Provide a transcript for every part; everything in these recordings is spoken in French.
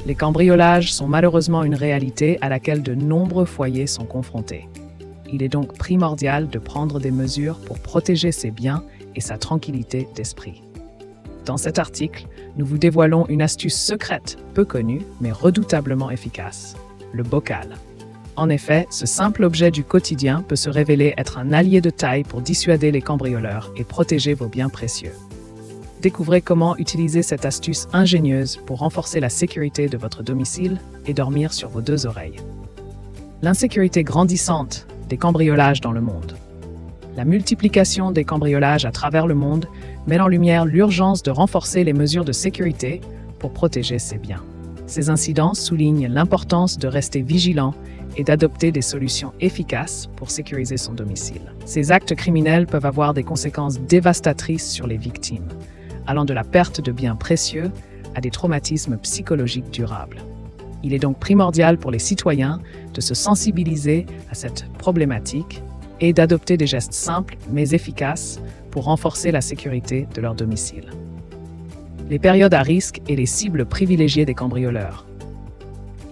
Les cambriolages sont malheureusement une réalité à laquelle de nombreux foyers sont confrontés. Il est donc primordial de prendre des mesures pour protéger ses biens et sa tranquillité d'esprit. Dans cet article, nous vous dévoilons une astuce secrète, peu connue, mais redoutablement efficace, le bocal. En effet, ce simple objet du quotidien peut se révéler être un allié de taille pour dissuader les cambrioleurs et protéger vos biens précieux. Découvrez comment utiliser cette astuce ingénieuse pour renforcer la sécurité de votre domicile et dormir sur vos deux oreilles. L'insécurité grandissante des cambriolages dans le monde. La multiplication des cambriolages à travers le monde met en lumière l'urgence de renforcer les mesures de sécurité pour protéger ses biens. Ces incidents soulignent l'importance de rester vigilant et d'adopter des solutions efficaces pour sécuriser son domicile. Ces actes criminels peuvent avoir des conséquences dévastatrices sur les victimes, allant de la perte de biens précieux à des traumatismes psychologiques durables. Il est donc primordial pour les citoyens de se sensibiliser à cette problématique et d'adopter des gestes simples mais efficaces pour renforcer la sécurité de leur domicile. Les périodes à risque et les cibles privilégiées des cambrioleurs.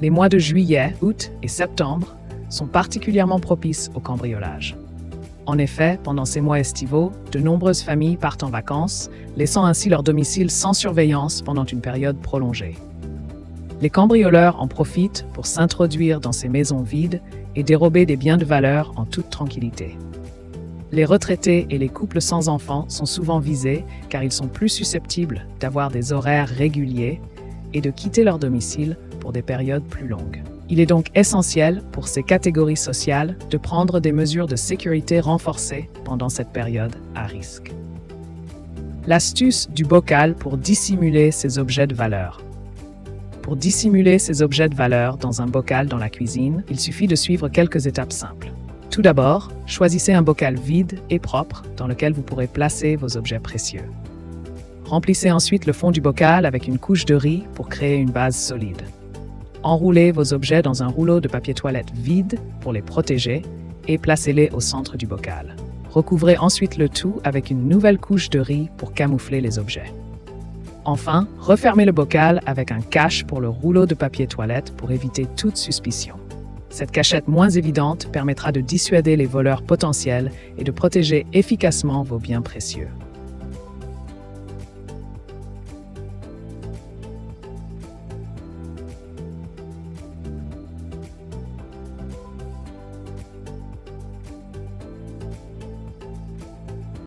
Les mois de juillet, août et septembre sont particulièrement propices au cambriolage. En effet, pendant ces mois estivaux, de nombreuses familles partent en vacances, laissant ainsi leur domicile sans surveillance pendant une période prolongée. Les cambrioleurs en profitent pour s'introduire dans ces maisons vides et dérober des biens de valeur en toute tranquillité. Les retraités et les couples sans enfants sont souvent visés car ils sont plus susceptibles d'avoir des horaires réguliers et de quitter leur domicile pour des périodes plus longues. Il est donc essentiel pour ces catégories sociales de prendre des mesures de sécurité renforcées pendant cette période à risque. L'astuce du bocal pour dissimuler ces objets de valeur. Pour dissimuler ces objets de valeur dans un bocal dans la cuisine, il suffit de suivre quelques étapes simples. Tout d'abord, choisissez un bocal vide et propre dans lequel vous pourrez placer vos objets précieux. Remplissez ensuite le fond du bocal avec une couche de riz pour créer une base solide. Enroulez vos objets dans un rouleau de papier toilette vide pour les protéger et placez-les au centre du bocal. Recouvrez ensuite le tout avec une nouvelle couche de riz pour camoufler les objets. Enfin, refermez le bocal avec un cache pour le rouleau de papier toilette pour éviter toute suspicion. Cette cachette moins évidente permettra de dissuader les voleurs potentiels et de protéger efficacement vos biens précieux.